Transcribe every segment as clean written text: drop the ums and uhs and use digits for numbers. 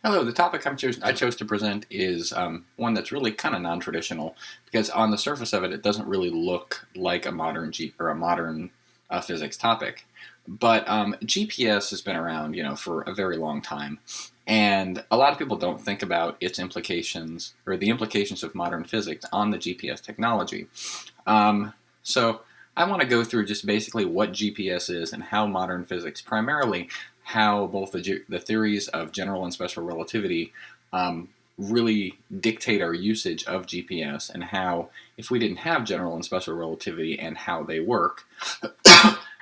Hello, the topic I chose to present is one that's really kind of non-traditional because on the surface of it, it doesn't really look like a modern physics topic. But GPS has been around, for a very long time, and a lot of people don't think about its implications or the implications of modern physics on the GPS technology. So I want to go through just basically what GPS is and how modern physics, primarily how both the theories of general and special relativity really dictate our usage of GPS, and how, if we didn't have general and special relativity and how they work,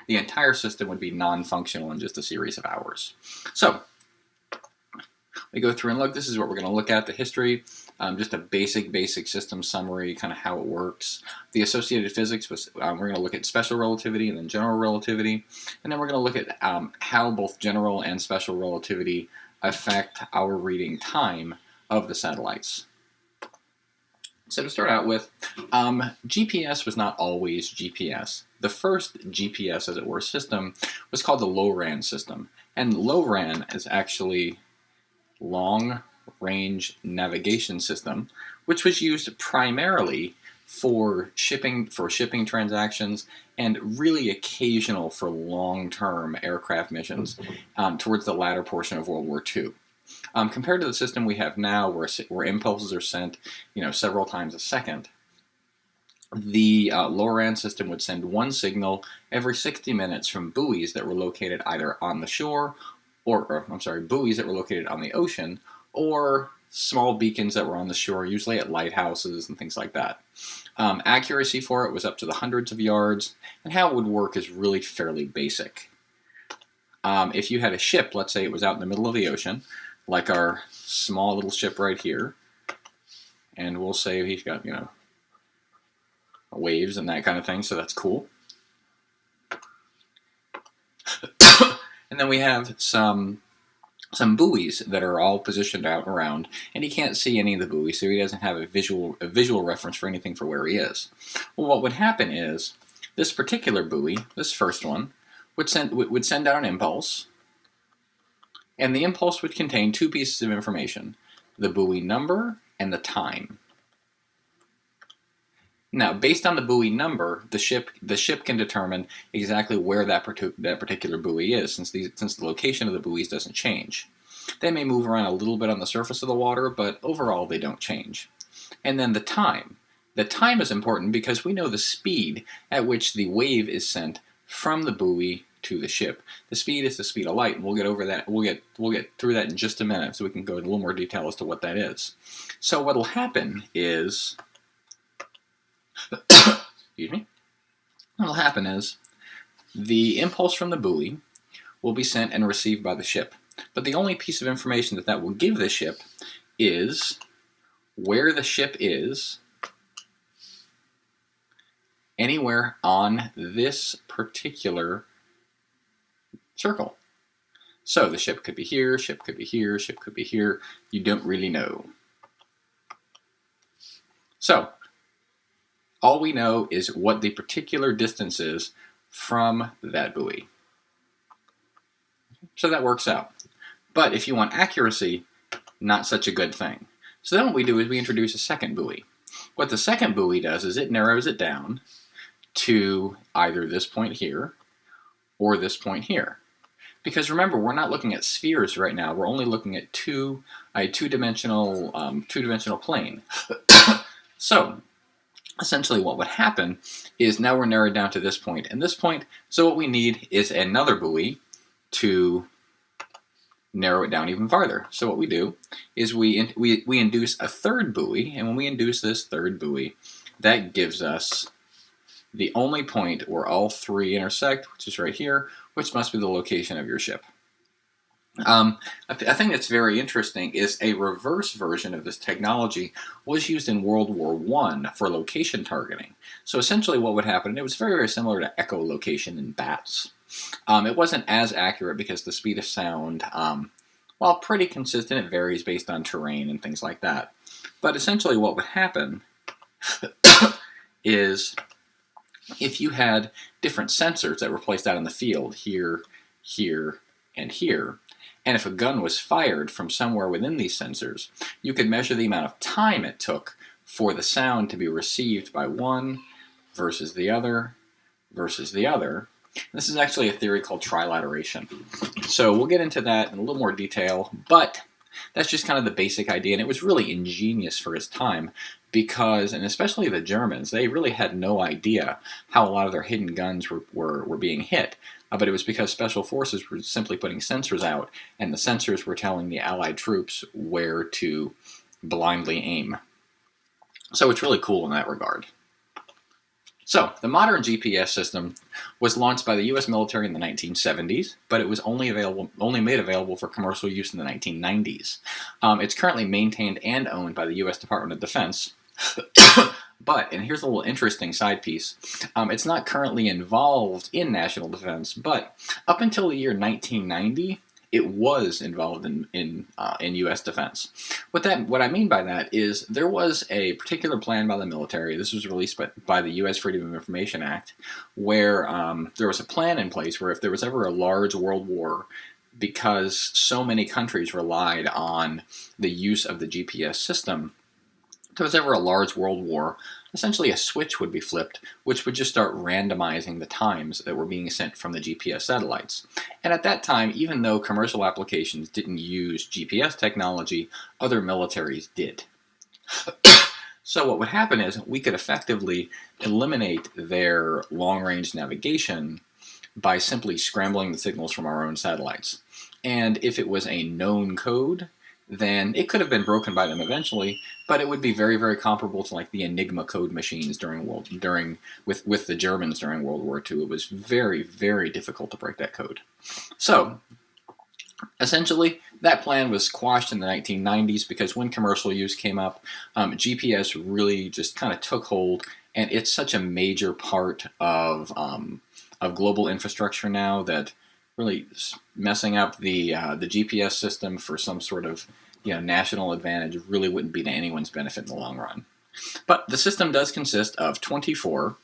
the entire system would be non-functional in just a series of hours. So we go through and look. This is what we're going to look at: the history, just a basic system summary, kind of how it works. The associated physics was we're going to look at special relativity and then general relativity, and then we're going to look at how both general and special relativity affect our reading time of the satellites. So to start out with, GPS was not always GPS. The first GPS, as it were, system was called the LORAN system, and LORAN is actually Long Range Navigation System, which was used primarily for shipping transactions and really occasional for long-term aircraft missions towards the latter portion of World War II. Compared to the system we have now, where impulses are sent, several times a second, the LORAN system would send one signal every 60 minutes from buoys that were located either on the shore, buoys that were located on the ocean, or small beacons that were on the shore, usually at lighthouses and things like that. Accuracy for it was up to the hundreds of yards, and how it would work is really fairly basic. If you had a ship, let's say it was out in the middle of the ocean, like our small little ship right here, and we'll say he's got, waves and that kind of thing, so that's cool. And then we have some buoys that are all positioned out and around, and he can't see any of the buoys, so he doesn't have a visual reference for anything for where he is. Well, what would happen is this particular buoy, this first one, would send out an impulse, and the impulse would contain two pieces of information: the buoy number and the time. Now, based on the buoy number, the ship can determine exactly where that particular buoy is, since the location of the buoys doesn't change. They may move around a little bit on the surface of the water, but overall they don't change. And then the time. The time is important because we know the speed at which the wave is sent from the buoy to the ship. The speed is the speed of light, and we'll get over that. We'll get through that in just a minute, so we can go into a little more detail as to what that is. So what'll happen is, excuse me. What'll happen is the impulse from the buoy will be sent and received by the ship. But the only piece of information that will give the ship is where the ship is anywhere on this particular circle. So the ship could be here, ship could be here, ship could be here. You don't really know. So all we know is what the particular distance is from that buoy. So that works out. But if you want accuracy, not such a good thing. So then what we do is we introduce a second buoy. What the second buoy does is it narrows it down to either this point here or this point here. Because remember, we're not looking at spheres right now. We're only looking at a two-dimensional plane. So essentially what would happen is now we're narrowed down to this point and this point. So what we need is another buoy to narrow it down even farther. So what we do is we induce a third buoy, and when we induce this third buoy, that gives us the only point where all three intersect, which is right here, which must be the location of your ship. A thing that's very interesting is a reverse version of this technology was used in World War I for location targeting. So essentially what would happen, and it was very similar to echolocation in bats. It wasn't as accurate because the speed of sound, while pretty consistent, it varies based on terrain and things like that. But essentially what would happen is if you had different sensors that were placed out in the field, here, here, and here, And if a gun was fired from somewhere within these sensors, you could measure the amount of time it took for the sound to be received by one versus the other versus the other. This is actually a theory called trilateration. So we'll get into that in a little more detail, but that's just kind of the basic idea, and it was really ingenious for its time because, and especially the Germans, they really had no idea how a lot of their hidden guns were being hit. But it was because special forces were simply putting sensors out, and the sensors were telling the Allied troops where to blindly aim. So it's really cool in that regard. So, the modern GPS system was launched by the U.S. military in the 1970s, but it was only made available for commercial use in the 1990s. It's currently maintained and owned by the U.S. Department of Defense. But, and here's a little interesting side piece, it's not currently involved in national defense, but up until the year 1990, it was involved in U.S. defense. What I mean by that is there was a particular plan by the military. This was released by the U.S. Freedom of Information Act, where there was a plan in place where if there was ever a large world war, because so many countries relied on the use of the GPS system, if there was ever a large world war, essentially a switch would be flipped, which would just start randomizing the times that were being sent from the GPS satellites. And at that time, even though commercial applications didn't use GPS technology, other militaries did. So what would happen is we could effectively eliminate their long-range navigation by simply scrambling the signals from our own satellites. And if it was a known code, then it could have been broken by them eventually, but it would be very, very comparable to like the Enigma code machines with the Germans during World War II. It was very, very difficult to break that code. So, essentially, that plan was squashed in the 1990s because when commercial use came up, GPS really just kind of took hold, and it's such a major part of global infrastructure now that really messing up the GPS system for some sort of national advantage really wouldn't be to anyone's benefit in the long run. But the system does consist of 24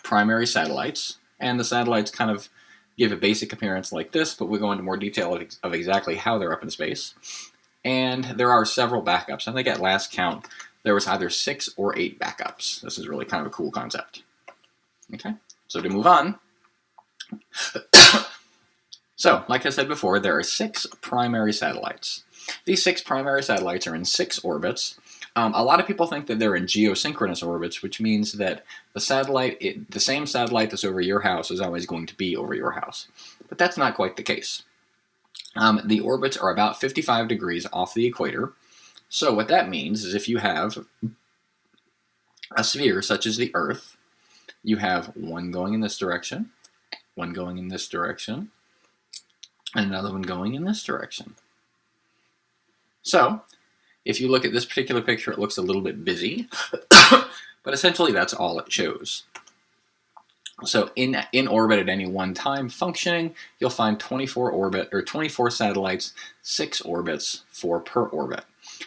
primary satellites, and the satellites kind of give a basic appearance like this, but we'll go into more detail of exactly how they're up in space. And there are several backups. I think at last count, there was either 6 or 8 backups. This is really kind of a cool concept. Okay, so to move on. So, like I said before, there are 6 primary satellites. These 6 primary satellites are in 6 orbits. A lot of people think that they're in geosynchronous orbits, which means that the same satellite that's over your house is always going to be over your house. But that's not quite the case. The orbits are about 55 degrees off the equator. So what that means is if you have a sphere such as the Earth, you have one going in this direction, one going in this direction, and another one going in this direction. So, if you look at this particular picture, it looks a little bit busy, but essentially that's all it shows. So in orbit at any one time functioning, you'll find 24 satellites, 6 orbits, 4 per orbit.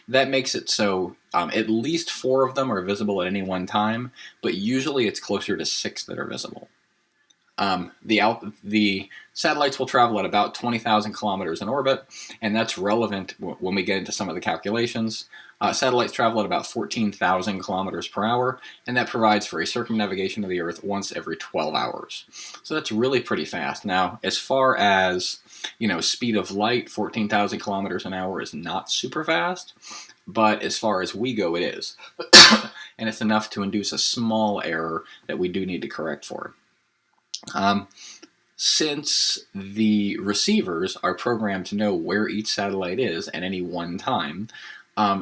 That makes it so at least 4 of them are visible at any one time, but usually it's closer to 6 that are visible. The satellites will travel at about 20,000 kilometers in orbit, and that's relevant when we get into some of the calculations. Satellites travel at about 14,000 kilometers per hour, and that provides for a circumnavigation of the Earth once every 12 hours. So that's really pretty fast. Now, as far as speed of light, 14,000 kilometers an hour is not super fast, but as far as we go, it is. And it's enough to induce a small error that we do need to correct for. Since the receivers are programmed to know where each satellite is at any one time,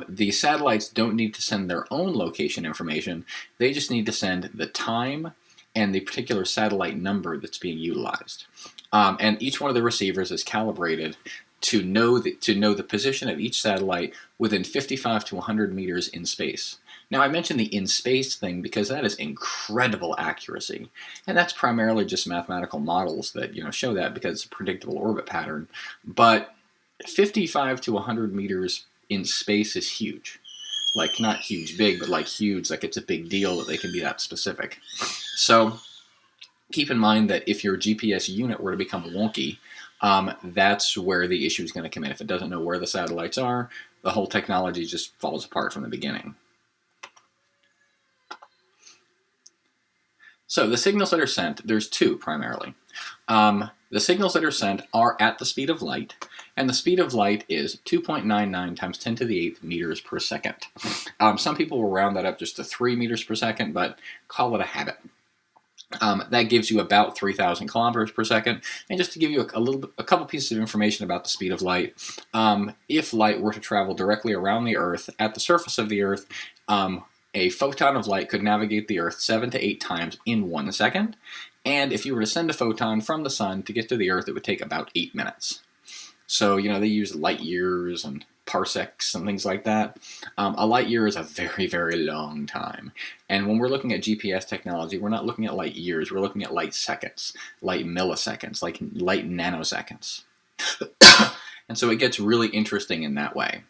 the satellites don't need to send their own location information. They just need to send the time and the particular satellite number that's being utilized. And each one of the receivers is calibrated to know the position of each satellite within 55 to 100 meters in space. Now, I mentioned the in space thing because that is incredible accuracy, and that's primarily just mathematical models that show that because it's a predictable orbit pattern. But 55 to 100 meters in space is huge. Like, not huge big, but like huge, like it's a big deal that they can be that specific. So keep in mind that if your GPS unit were to become wonky, that's where the issue is going to come in. If it doesn't know where the satellites are, the whole technology just falls apart from the beginning. So the signals that are sent, there's two primarily. The signals that are sent are at the speed of light, and the speed of light is 2.99 times 10 to the 8th meters per second. Some people will round that up just to 3 meters per second, but call it a habit. That gives you about 3,000 kilometers per second. And just to give you a couple pieces of information about the speed of light, if light were to travel directly around the Earth at the surface of the Earth, a photon of light could navigate the Earth 7 to 8 times in 1 second. And if you were to send a photon from the sun to get to the Earth, it would take about 8 minutes. So, they use light years and parsecs and things like that. A light year is a very, very long time. And when we're looking at GPS technology, we're not looking at light years. We're looking at light seconds, light milliseconds, like light nanoseconds. And so it gets really interesting in that way.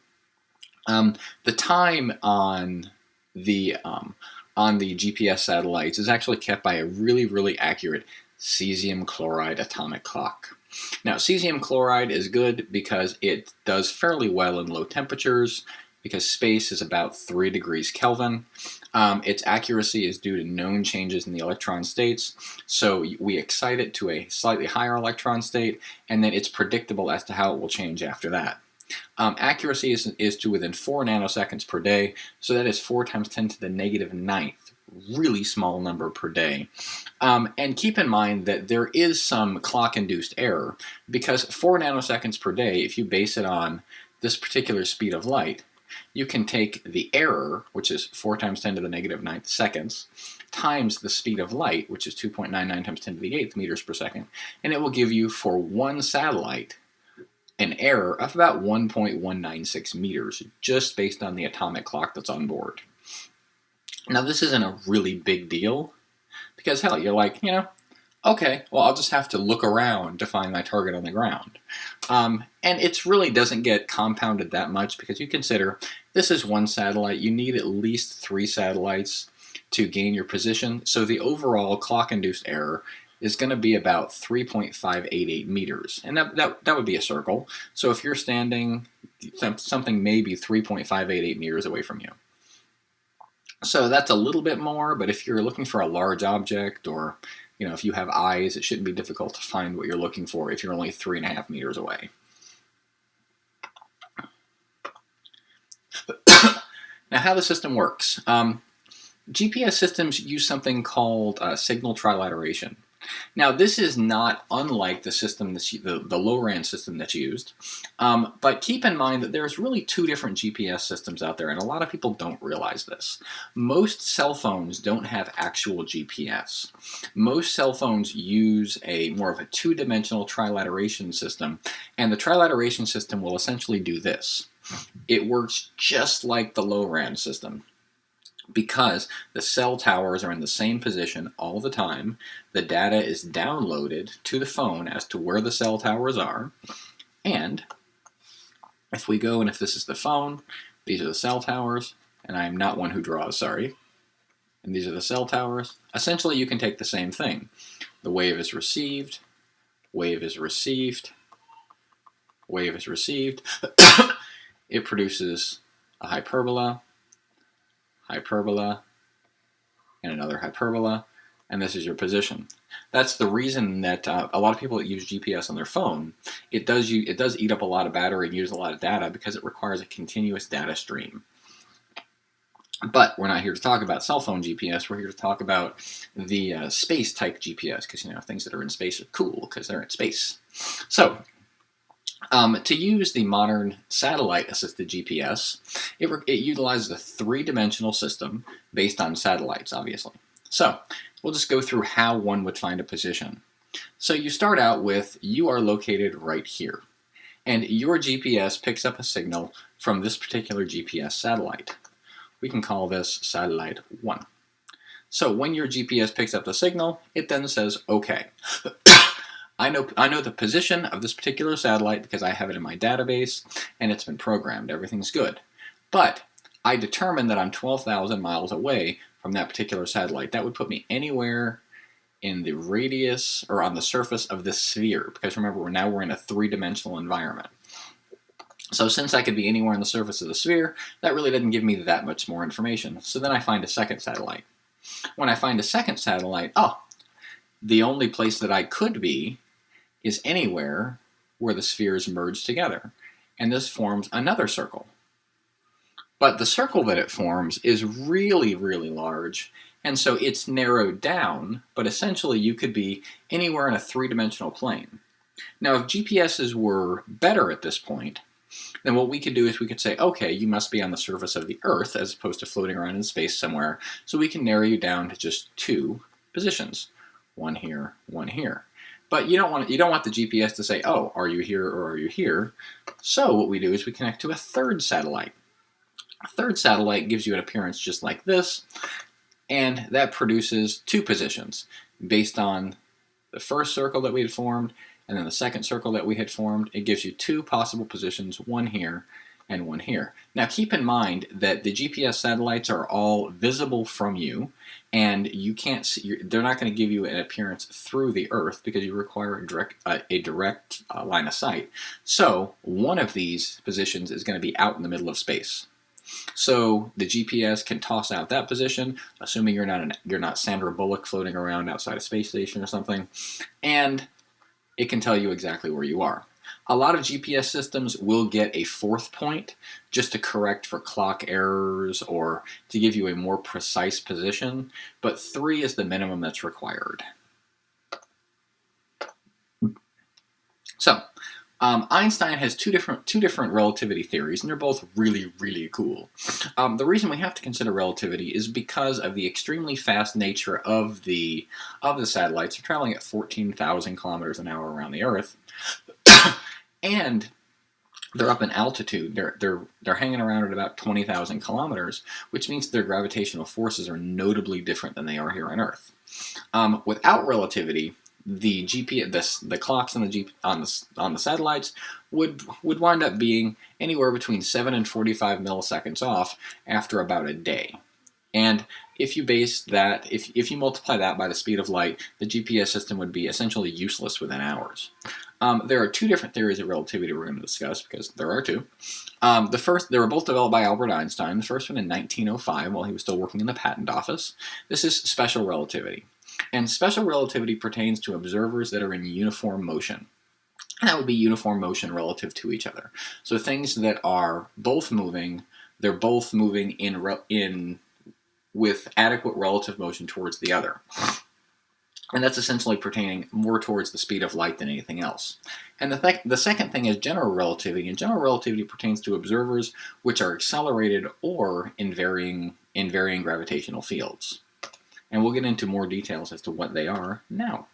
The time on the GPS satellites is actually kept by a really, really accurate cesium chloride atomic clock. Now, cesium chloride is good because it does fairly well in low temperatures, because space is about 3 degrees Kelvin. Its accuracy is due to known changes in the electron states, so we excite it to a slightly higher electron state, and then it's predictable as to how it will change after that. Accuracy is to within 4 nanoseconds per day, so that is 4 times 10 to the negative 9th. Really small number per day. And keep in mind that there is some clock-induced error, because 4 nanoseconds per day, if you base it on this particular speed of light, you can take the error, which is 4 times 10 to the negative 9th seconds, times the speed of light, which is 2.99 times 10 to the 8th meters per second, and it will give you, for one satellite, an error of about 1.196 meters, just based on the atomic clock that's on board. Now, this isn't a really big deal, because hell, you're like, okay, well, I'll just have to look around to find my target on the ground. And it really doesn't get compounded that much, because you consider this is one satellite. You need at least 3 satellites to gain your position, so the overall clock-induced error is going to be about 3.588 meters, and that would be a circle. So if you're standing, something may be 3.588 meters away from you. So that's a little bit more, but if you're looking for a large object, or if you have eyes, it shouldn't be difficult to find what you're looking for if you're only 3.5 meters away. Now, how the system works. GPS systems use something called signal trilateration. Now, this is not unlike the system the low-RAN system that's used, but keep in mind that there's really 2 different GPS systems out there, and a lot of people don't realize this. Most cell phones don't have actual GPS. Most cell phones use more of a 2-dimensional trilateration system, and the trilateration system will essentially do this. It works just like the low-RAN system, because the cell towers are in the same position all the time. The data is downloaded to the phone as to where the cell towers are. And if we go, and if this is the phone, these are the cell towers, and I am not one who draws, sorry. And these are the cell towers. Essentially, you can take the same thing. The wave is received, wave is received, wave is received. It produces a hyperbola, hyperbola, and another hyperbola, and this is your position. That's the reason that a lot of people that use GPS on their phone, it does eat up a lot of battery and use a lot of data, because it requires a continuous data stream. But we're not here to talk about cell phone GPS. We're here to talk about the space type GPS, because things that are in space are cool because they're in space. So, to use the modern satellite-assisted GPS, it utilizes a 3-dimensional system based on satellites, obviously. So, we'll just go through how one would find a position. So you start out with, you are located right here, and your GPS picks up a signal from this particular GPS satellite. We can call this satellite 1. So when your GPS picks up the signal, it then says, okay, I know the position of this particular satellite because I have it in my database, and it's been programmed. Everything's good. But I determined that I'm 12,000 miles away from that particular satellite. That would put me anywhere in the radius, or on the surface of this sphere, because remember, now we're in a three-dimensional environment. So since I could be anywhere on the surface of the sphere, that really didn't give me that much more information. So then I find a second satellite. When I find a second satellite, the only place that I could be is anywhere where the spheres merge together. And this forms another circle. But the circle that it forms is really, really large, and so it's narrowed down, but essentially you could be anywhere in a three-dimensional plane. Now, if GPSs were better at this point, then what we could do is we could say, okay, you must be on the surface of the Earth as opposed to floating around in space somewhere, so we can narrow you down to just two positions, one here, one here. But you don't want the GPS to say, oh, are you here or are you here? So what we do is we connect to a third satellite. A third satellite gives you an appearance just like this, and that produces two positions based on the first circle that we had formed and then the second circle that we had formed. It gives you two possible positions, one here and one here. Now keep in mind that the GPS satellites are all visible from you, and you can't see, they're not going to give you an appearance through the Earth because you require a direct line of sight. So one of these positions is going to be out in the middle of space. So the GPS can toss out that position, assuming you're not Sandra Bullock floating around outside a space station or something, and it can tell you exactly where you are. A lot of GPS systems will get a fourth point just to correct for clock errors or to give you a more precise position, but 3 is the minimum that's required. So, Einstein has two different relativity theories, and they're both really, really cool. The reason we have to consider relativity is because of the extremely fast nature of the satellites. They're traveling at 14,000 kilometers an hour around the Earth, and they're up in altitude. They're hanging around at about 20,000 kilometers, which means their gravitational forces are notably different than they are here on Earth. Without relativity, the clocks on the satellites would wind up being anywhere between 7 and 45 milliseconds off after about a day. And if you if you multiply that by the speed of light, the GPS system would be essentially useless within hours. There are two different theories of relativity we're going to discuss, because there are two. They were both developed by Albert Einstein. The first one in 1905 while he was still working in the patent office. This is special relativity. And special relativity pertains to observers that are in uniform motion. And that would be uniform motion relative to each other. So things that are both moving, they're both moving with adequate relative motion towards the other. And that's essentially pertaining more towards the speed of light than anything else. And the second thing is general relativity, and general relativity pertains to observers which are accelerated or in varying gravitational fields. And we'll get into more details as to what they are now.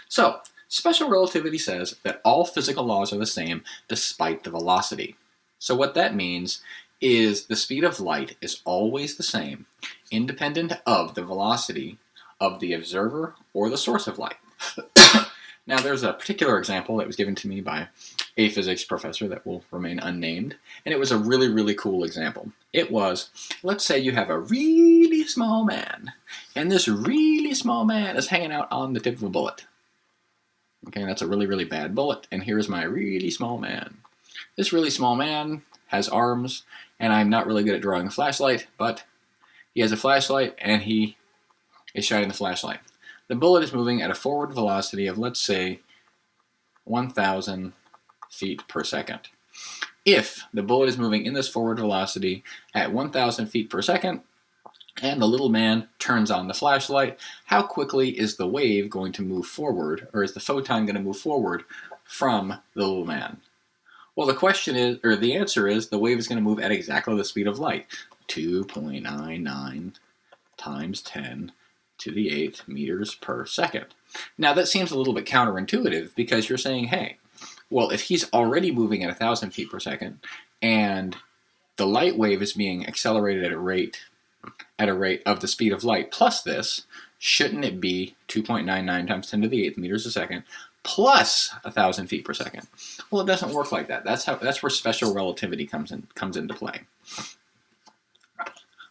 So, special relativity says that all physical laws are the same despite the velocity. So what that means is the speed of light is always the same, independent of the velocity of the observer or the source of light. Now, there's a particular example that was given to me by a physics professor that will remain unnamed, and it was a really, really cool example. It was, let's say you have a really small man, and this really small man is hanging out on the tip of a bullet. Okay, that's a really, really bad bullet, and here's my really small man. This really small man has arms, and I'm not really good at drawing a flashlight, but he has a flashlight, and he is shining the flashlight. The bullet is moving at a forward velocity of, let's say, 1,000 feet per second. If the bullet is moving in this forward velocity at 1,000 feet per second, and the little man turns on the flashlight, how quickly is the wave going to move forward, or is the photon going to move forward from the little man? Well, the answer is the wave is going to move at exactly the speed of light, 2.99 times 10 to the 8th meters per second. Now, that seems a little bit counterintuitive, because you're saying, hey, well, if he's already moving at 1,000 feet per second, and the light wave is being accelerated at a rate of the speed of light plus this, shouldn't it be 2.99 times 10 to the 8th meters a second plus 1,000 feet per second? Well, it doesn't work like that. That's where special relativity comes into play.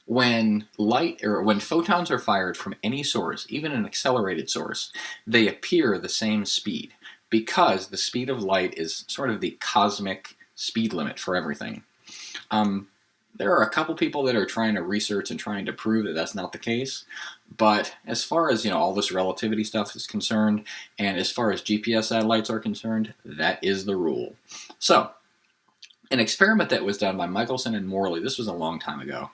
when when photons are fired from any source, even an accelerated source, they appear the same speed because the speed of light is sort of the cosmic speed limit for everything. There are a couple people that are trying to research and trying to prove that that's not the case, but as far as all this relativity stuff is concerned, and as far as GPS satellites are concerned, that is the rule. So, an experiment that was done by Michelson and Morley, this was a long time ago,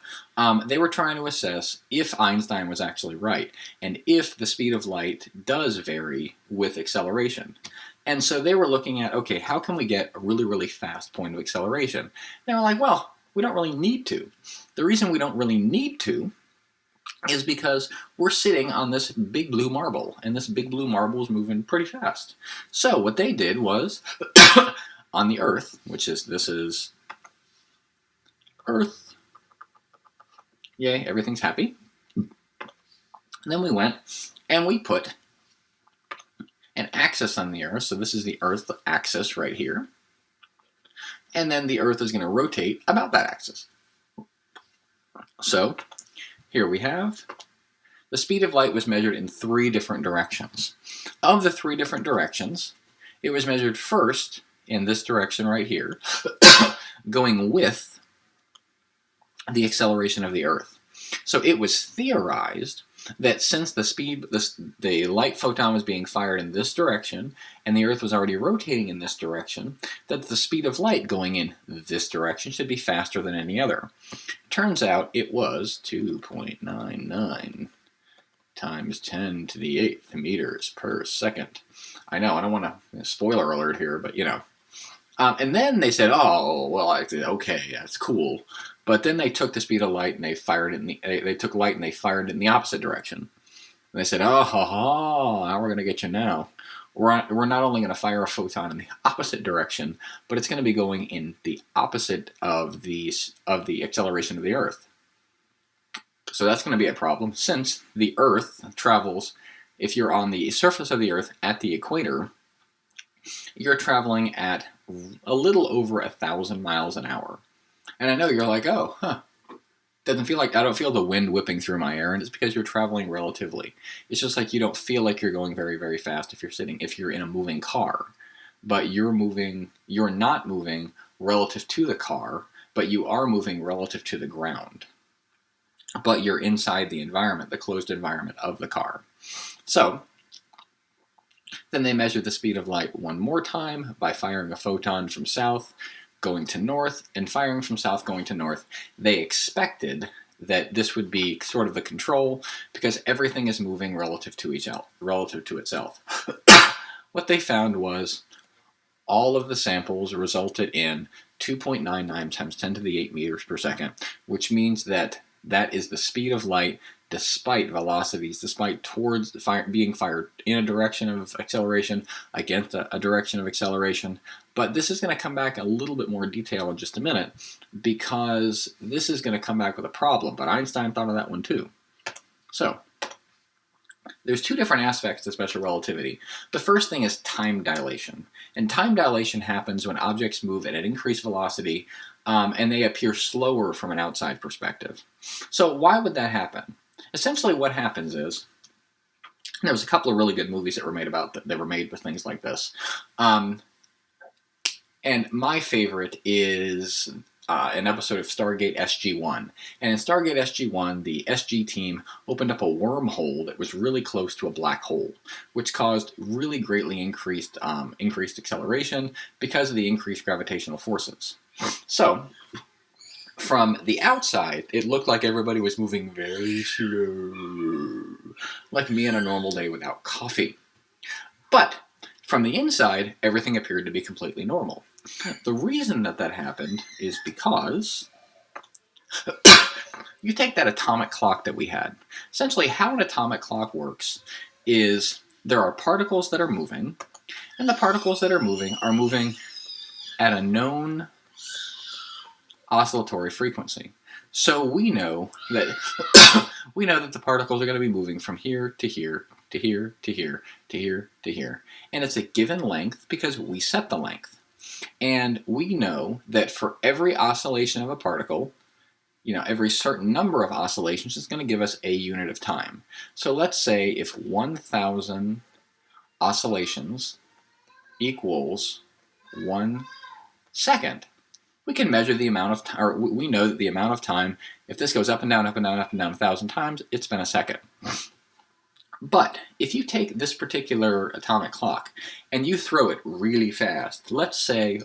they were trying to assess if Einstein was actually right, and if the speed of light does vary with acceleration. And so they were looking at, okay, how can we get a really, really fast point of acceleration? And they were like, well, we don't really need to. The reason we don't really need to is because we're sitting on this big blue marble, and this big blue marble is moving pretty fast. So what they did was, on the Earth, this is Earth, yay, everything's happy. And then we went and we put an axis on the Earth, so this is the Earth axis right here, and then the Earth is going to rotate about that axis. So here we have the speed of light was measured in 3 different directions. Of the 3 different directions, it was measured first in this direction right here, going with the acceleration of the Earth. So it was theorized that since the light photon was being fired in this direction, and the Earth was already rotating in this direction, that the speed of light going in this direction should be faster than any other. Turns out it was 2.99 times 10 to the 8th meters per second. I know, I don't want to, spoiler alert here, but and then they said, oh, well, okay, that's cool. But then they took the speed of light and they fired it they took light and they fired it in the opposite direction. And they said, oh, now we're going to get you now. We're not only going to fire a photon in the opposite direction, but it's going to be going in the opposite of the acceleration of the Earth. So that's going to be a problem, since the Earth travels, if you're on the surface of the Earth at the equator, you're traveling at a little over 1,000 miles an hour. And I know you're like, oh, doesn't feel like, I don't feel the wind whipping through my hair, and it's because you're traveling relatively. It's just like you don't feel like you're going very, very fast if you're in a moving car. But you're not moving relative to the car, but you are moving relative to the ground. But you're inside the environment, the closed environment of the car. So then they measured the speed of light one more time by firing a photon from south going to north, and firing from south going to north. They expected that this would be sort of the control, because everything is moving relative to itself. What they found was all of the samples resulted in 2.99 times 10 to the 8 meters per second, which means that is the speed of light despite velocities, despite being fired in a direction of acceleration against a direction of acceleration. But this is going to come back in a little bit more detail in just a minute, because this is going to come back with a problem, but Einstein thought of that one too. So, there's 2 different aspects to special relativity. The first thing is time dilation. And time dilation happens when objects move at an increased velocity and they appear slower from an outside perspective. So why would that happen? Essentially what happens is, there was a couple of really good movies that were made with things like this. And my favorite is an episode of Stargate SG-1. And in Stargate SG-1, the SG team opened up a wormhole that was really close to a black hole, which caused really greatly increased acceleration because of the increased gravitational forces. So, from the outside, it looked like everybody was moving very slow, like me on a normal day without coffee. But from the inside, everything appeared to be completely normal. The reason that happened is because you take that atomic clock that we had. Essentially, how an atomic clock works is there are particles that are moving, and the particles that are moving at a known oscillatory frequency. So we know that the particles are going to be moving from here to here to here to here to here to here, and it's a given length because we set the length. And we know that for every oscillation of a particle, every certain number of oscillations is going to give us a unit of time. So let's say if 1,000 oscillations equals 1 second, we can measure the amount of time, or we know that the amount of time, if this goes up and down, up and down, up and down 1,000 times, it's been a second. But if you take this particular atomic clock and you throw it really fast, let's say,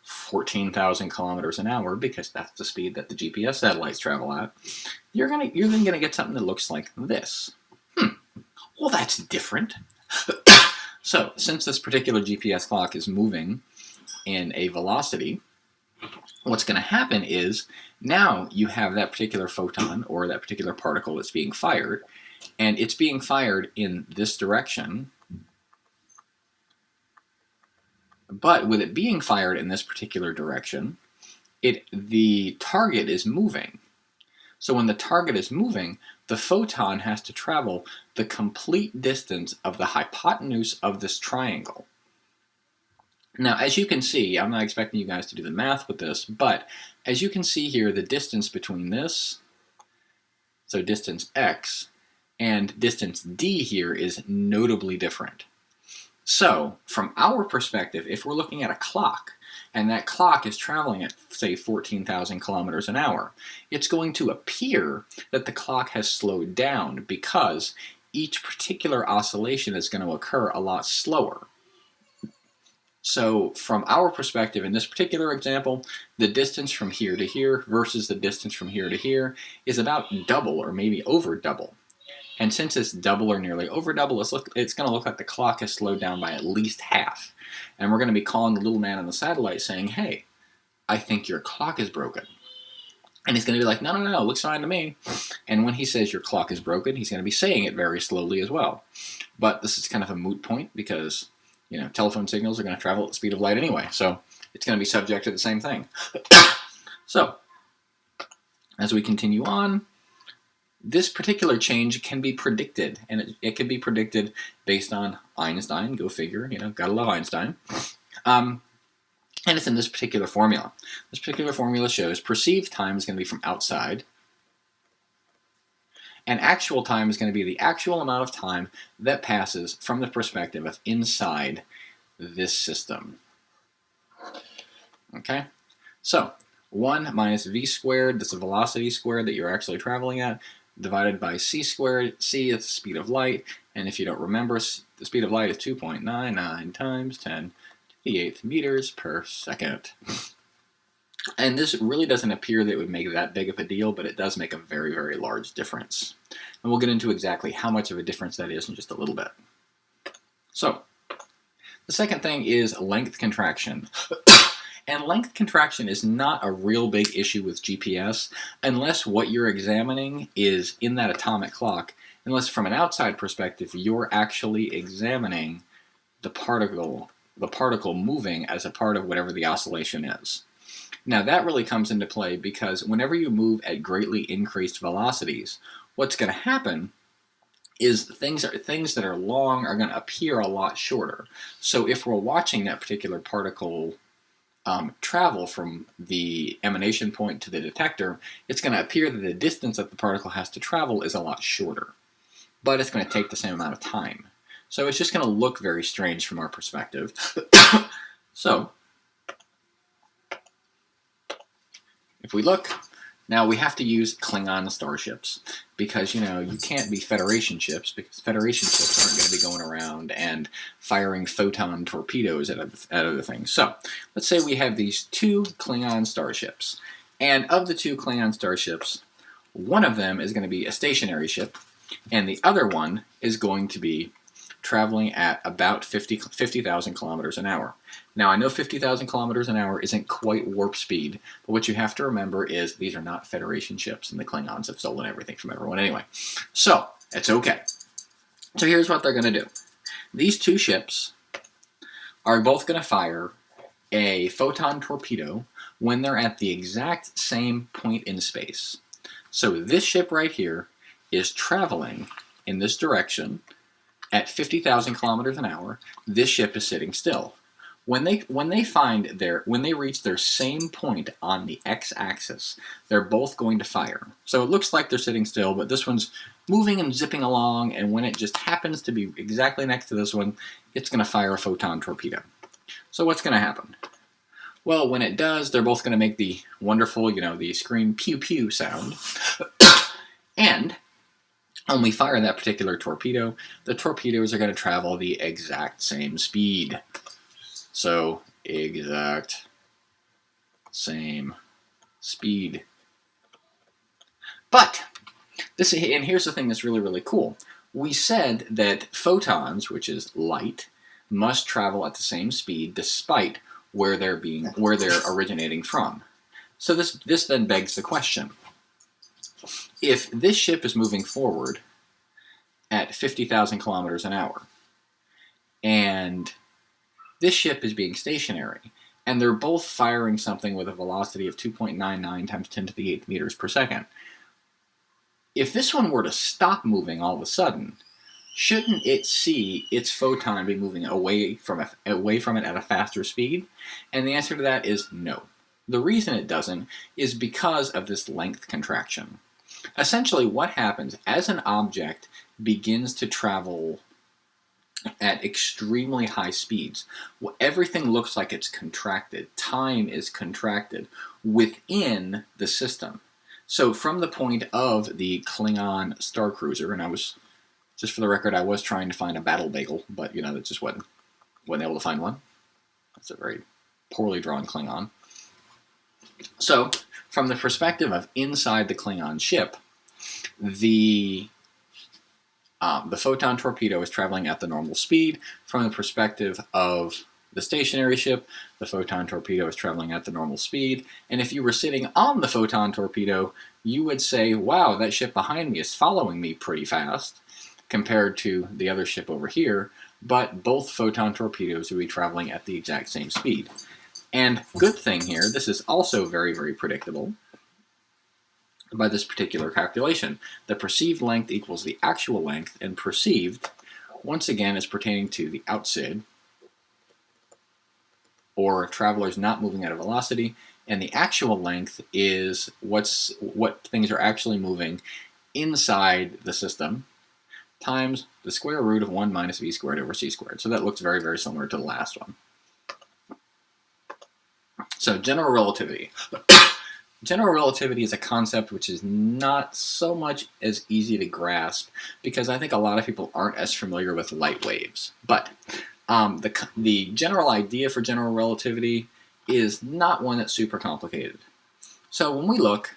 14,000 kilometers an hour, because that's the speed that the GPS satellites travel at, you're then going to get something that looks like this. Well, that's different. So, since this particular GPS clock is moving in a velocity, what's going to happen is now you have that particular photon or that particular particle that's being fired, and it's being fired in this direction. But with it being fired in this particular direction, the target is moving. So when the target is moving, the photon has to travel the complete distance of the hypotenuse of this triangle. Now, as you can see, I'm not expecting you guys to do the math with this, but as you can see here, the distance between this, so distance x, and distance d here is notably different. So, from our perspective, if we're looking at a clock, and that clock is traveling at, say, 14,000 kilometers an hour, it's going to appear that the clock has slowed down because each particular oscillation is going to occur a lot slower. So, from our perspective, in this particular example, the distance from here to here versus the distance from here to here is about double or maybe over double. And since it's double or nearly over double, it's going to look like the clock has slowed down by at least half. And we're going to be calling the little man on the satellite saying, hey, I think your clock is broken. And he's going to be like, no, looks fine to me. And when he says your clock is broken, he's going to be saying it very slowly as well. But this is kind of a moot point because, telephone signals are going to travel at the speed of light anyway. So it's going to be subject to the same thing. So, as we continue on, this particular change can be predicted, and it can be predicted based on Einstein, go figure, gotta love Einstein. And it's in this particular formula. This particular formula shows perceived time is going to be from outside, and actual time is going to be the actual amount of time that passes from the perspective of inside this system. Okay? So, 1 minus v squared, that's the velocity squared that you're actually traveling at, divided by c squared. C is the speed of light, and if you don't remember, the speed of light is 2.99 times 10 to the 8th meters per second. And this really doesn't appear that it would make that big of a deal, but it does make a very, very large difference. And we'll get into exactly how much of a difference that is in just a little bit. So, the second thing is length contraction. And length contraction is not a real big issue with GPS unless what you're examining is in that atomic clock, unless from an outside perspective you're actually examining the particle moving as a part of whatever the oscillation is. Now that really comes into play because whenever you move at greatly increased velocities, what's going to happen is things that are long are going to appear a lot shorter. So if we're watching that particular particle travel from the emanation point to the detector, it's going to appear that the distance that the particle has to travel is a lot shorter. But it's going to take the same amount of time. So it's just going to look very strange from our perspective. So, if we look, now we have to use Klingon starships because, you can't be Federation ships because Federation ships aren't going to be going around and firing photon torpedoes at other things. So, let's say we have these 2 Klingon starships. And of the 2 Klingon starships, one of them is going to be a stationary ship, and the other one is going to be traveling at about 50,000 kilometers an hour. Now, I know 50,000 kilometers an hour isn't quite warp speed, but what you have to remember is these are not Federation ships, and the Klingons have stolen everything from everyone anyway. So, it's okay. So here's what they're going to do. These 2 ships are both going to fire a photon torpedo when they're at the exact same point in space. So this ship right here is traveling in this direction at 50,000 kilometers an hour. This ship is sitting still. When they reach their same point on the x-axis, they're both going to fire. So it looks like they're sitting still, but this one's moving and zipping along, and when it just happens to be exactly next to this one, it's going to fire a photon torpedo. So what's going to happen? Well, when it does, they're both going to make the wonderful, the scream pew pew sound. And when we fire that particular torpedo, the torpedoes are going to travel the exact same speed. So, exact same speed. But, and here's the thing that's really, really cool. We said that photons, which is light, must travel at the same speed despite where they're originating from. So this then begs the question. If this ship is moving forward at 50,000 kilometers an hour, and this ship is being stationary, and they're both firing something with a velocity of 2.99 times 10 to the 8th meters per second, if this one were to stop moving all of a sudden, shouldn't it see its photon be moving away from it at a faster speed? And the answer to that is no. The reason it doesn't is because of this length contraction. Essentially, what happens as an object begins to travel at extremely high speeds, everything looks like it's contracted. Time is contracted within the system. So from the point of the Klingon Star Cruiser, and just for the record, I was trying to find a battle bagel, but that just wasn't able to find one. That's a very poorly drawn Klingon. So, from the perspective of inside the Klingon ship, the photon torpedo is traveling at the normal speed. From the perspective of the stationary ship, the photon torpedo is traveling at the normal speed. And if you were sitting on the photon torpedo, you would say, wow, that ship behind me is following me pretty fast compared to the other ship over here, but both photon torpedoes would be traveling at the exact same speed. And good thing here, this is also very, very predictable by this particular calculation. The perceived length equals the actual length, and perceived, once again, is pertaining to the outside, or travelers not moving at a velocity, and the actual length is what things are actually moving inside the system, times the square root of 1 minus v squared over c squared. So that looks very, very similar to the last one. So general relativity. General relativity is a concept which is not so much as easy to grasp because I think a lot of people aren't as familiar with light waves. But the general idea for general relativity is not one that's super complicated. So when we look,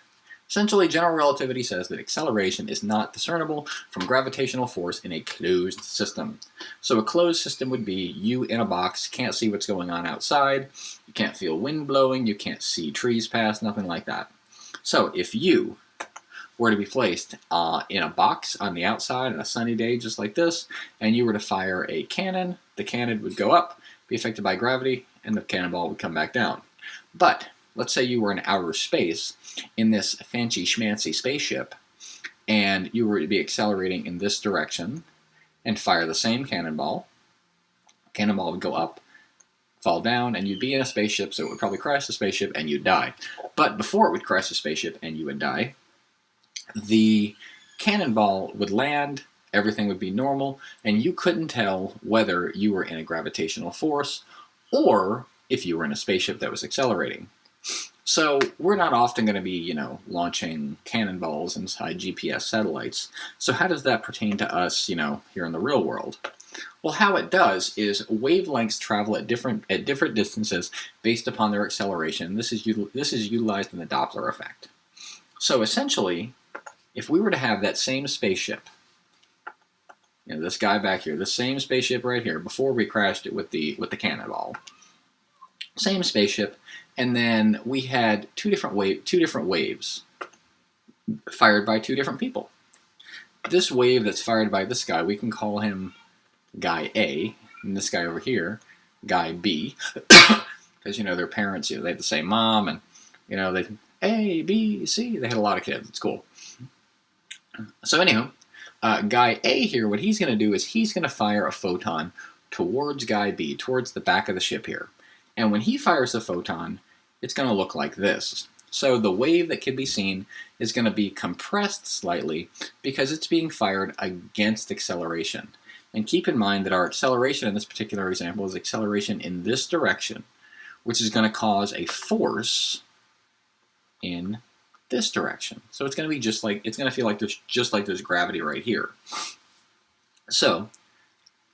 essentially general relativity says that acceleration is not discernible from gravitational force in a closed system. So a closed system would be you in a box, can't see what's going on outside, you can't feel wind blowing, you can't see trees pass, nothing like that. So if you were to be placed in a box on the outside on a sunny day just like this, and you were to fire a cannon, the cannon would go up, be affected by gravity, and the cannonball would come back down. But let's say you were in outer space in this fancy schmancy spaceship, and you were to be accelerating in this direction and fire the same cannonball. Cannonball would go up, fall down, and you'd be in a spaceship, so it would probably crash the spaceship and you'd die. But before it would crash the spaceship and you would die, the cannonball would land, everything would be normal, and you couldn't tell whether you were in a gravitational force or if you were in a spaceship that was accelerating. So we're not often going to be, launching cannonballs inside GPS satellites. So how does that pertain to us, here in the real world? Well, how it does is wavelengths travel at different distances based upon their acceleration. This is utilized in the Doppler effect. So essentially, if we were to have that same spaceship, this guy back here, the same spaceship right here, before we crashed it with the cannonball, same spaceship, and then we had two different waves fired by two different people. This wave that's fired by this guy, we can call him guy A, and this guy over here, guy B, because their parents, they had the same mom, and they A, B, C, they had a lot of kids. It's cool. So anywho, guy A here, what he's going to do is he's going to fire a photon towards guy B, towards the back of the ship here. And when he fires a photon, it's going to look like this. So the wave that can be seen is going to be compressed slightly because it's being fired against acceleration. And keep in mind that our acceleration in this particular example is acceleration in this direction, which is going to cause a force in this direction. So it's going to be just like, it's going to feel like there's gravity right here. So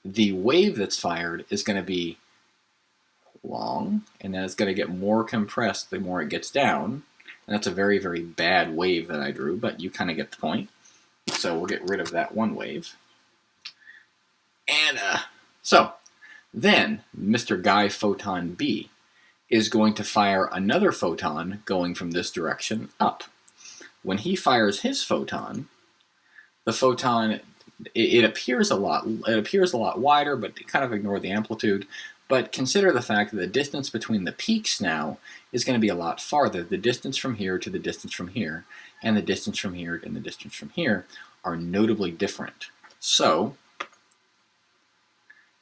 the wave that's fired is going to be long, and then it's going to get more compressed the more it gets down. And that's a very, very bad wave that I drew, but you kind of get the point. So we'll get rid of that one wave. And so then Mr. Guy Photon B is going to fire another photon going from this direction up. When he fires his photon, the photon, it appears a lot wider, but kind of ignore the amplitude. But consider the fact that the distance between the peaks now is going to be a lot farther. The distance from here to the distance from here, and the distance from here and the distance from here are notably different. So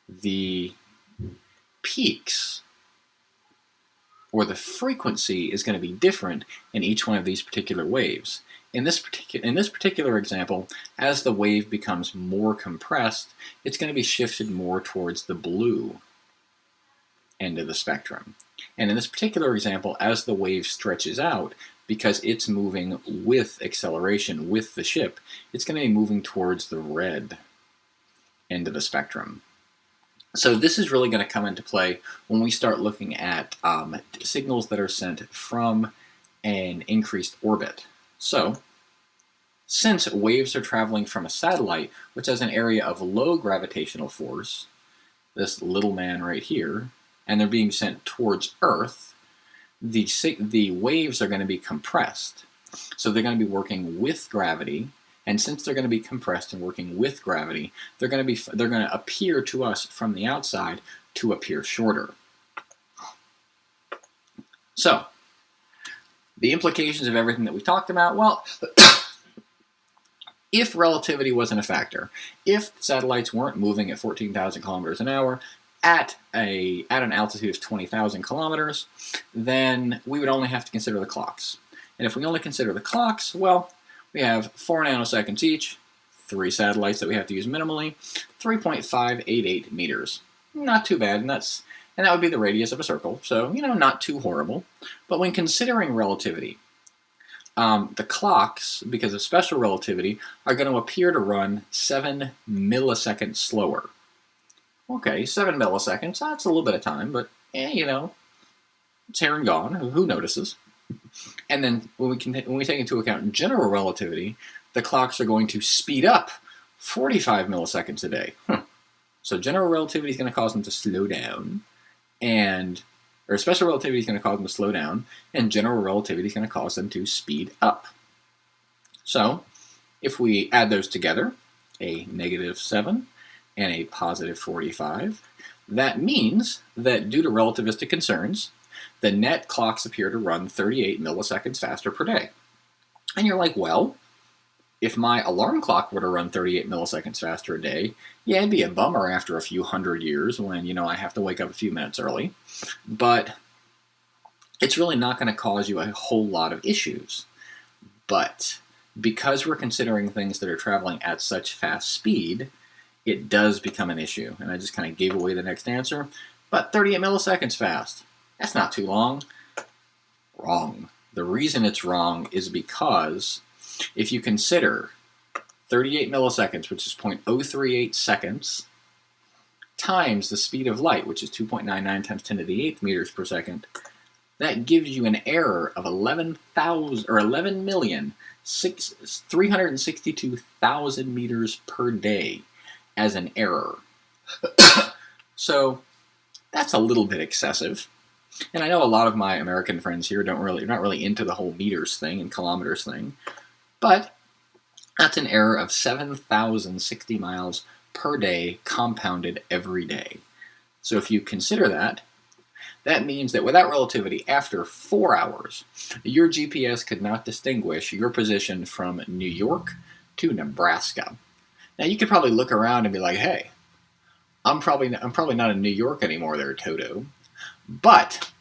the peaks, or the frequency, is going to be different in each one of these particular waves. In this particular example, as the wave becomes more compressed, it's going to be shifted more towards the blue end of the spectrum. And in this particular example, as the wave stretches out, because it's moving with acceleration with the ship, it's going to be moving towards the red end of the spectrum. So this is really going to come into play when we start looking at signals that are sent from an increased orbit. So since waves are traveling from a satellite, which has an area of low gravitational force, this little man right here, and they're being sent towards Earth, the waves are going to be compressed. So they're going to be working with gravity, and since they're going to be compressed and working with gravity, they're going to appear to us from the outside to appear shorter. So the implications of everything that we talked about, well, if relativity wasn't a factor, if satellites weren't moving at 14,000 kilometers an hour at an altitude of 20,000 kilometers, then we would only have to consider the clocks. And if we only consider the clocks, well, we have 4 nanoseconds each, 3 satellites that we have to use minimally, 3.588 meters. Not too bad, and that would be the radius of a circle, so, not too horrible. But when considering relativity, the clocks, because of special relativity, are going to appear to run 7 milliseconds slower. Okay, 7 milliseconds, that's a little bit of time, but, it's here and gone. Who notices? And then when we take into account general relativity, the clocks are going to speed up 45 milliseconds a day. So general relativity is going to cause them to slow down, or special relativity is going to cause them to slow down, and general relativity is going to cause them to speed up. So if we add those together, a -7 and a +45, that means that due to relativistic concerns, the net clocks appear to run 38 milliseconds faster per day. And you're like, well, if my alarm clock were to run 38 milliseconds faster a day, yeah, it'd be a bummer after a few hundred years when, I have to wake up a few minutes early. But it's really not going to cause you a whole lot of issues. But because we're considering things that are traveling at such fast speed, it does become an issue. And I just kind of gave away the next answer. But 38 milliseconds fast. That's not too long. Wrong. The reason it's wrong is because if you consider 38 milliseconds, which is 0.038 seconds, times the speed of light, which is 2.99 times 10 to the 8th meters per second, that gives you an error of 11,362,000 meters per day as an error. So that's a little bit excessive. And I know a lot of my American friends here not really into the whole meters thing and kilometers thing, but that's an error of 7,060 miles per day compounded every day. So if you consider that, that means that without relativity, after 4 hours, your GPS could not distinguish your position from New York to Nebraska. Now you could probably look around and be like, hey, I'm probably not in New York anymore there, Toto. But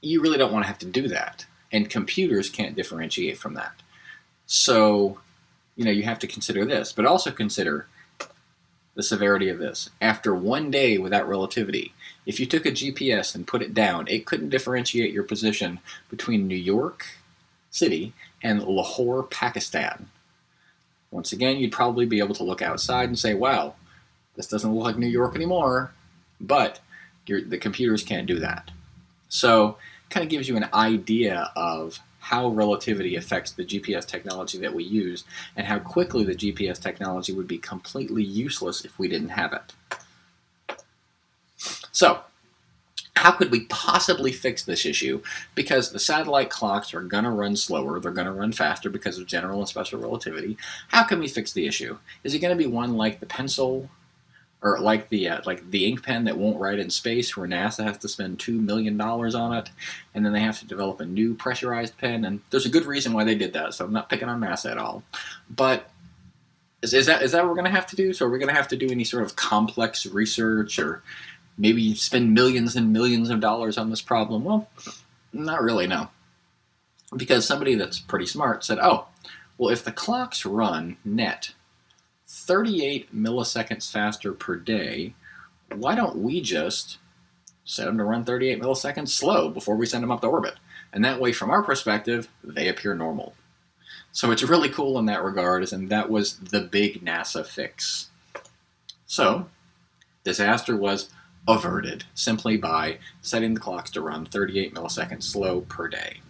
you really don't want to have to do that. And computers can't differentiate from that. So, you have to consider this, but also consider the severity of this. After 1 day without relativity, if you took a GPS and put it down, it couldn't differentiate your position between New York City and Lahore, Pakistan. Once again, you'd probably be able to look outside and say, wow, this doesn't look like New York anymore, but the computers can't do that. So it kind of gives you an idea of how relativity affects the GPS technology that we use, and how quickly the GPS technology would be completely useless if we didn't have it. So, how could we possibly fix this issue? Because the satellite clocks are going to run slower, they're going to run faster because of general and special relativity. How can we fix the issue? Is it going to be one like the pencil, or like the ink pen that won't write in space, where NASA has to spend $2 million on it, and then they have to develop a new pressurized pen? And there's a good reason why they did that, so I'm not picking on NASA at all. But is that what we're going to have to do? So are we going to have to do any sort of complex research, or maybe spend millions and millions of dollars on this problem? Well, not really, no. Because somebody that's pretty smart said, oh, well, if the clocks run net 38 milliseconds faster per day, why don't we just set them to run 38 milliseconds slow before we send them up to orbit? And that way, from our perspective, they appear normal. So it's really cool in that regard, and that was the big NASA fix. So, disaster was averted simply by setting the clocks to run 38 milliseconds slow per day.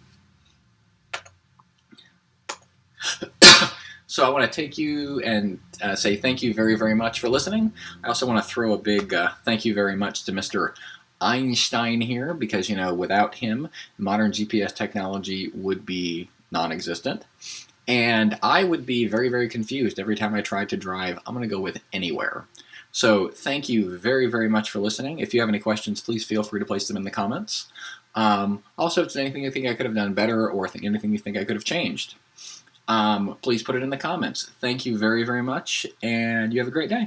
So I want to take you and say thank you very, very much for listening. I also want to throw a big thank you very much to Mr. Einstein here, because, without him, modern GPS technology would be non-existent. And I would be very, very confused every time I tried to drive. I'm going to go with anywhere. So thank you very, very much for listening. If you have any questions, please feel free to place them in the comments. Also, if there's anything you think I could have done better, or anything you think I could have changed, please put it in the comments. Thank you very, very much, and you have a great day.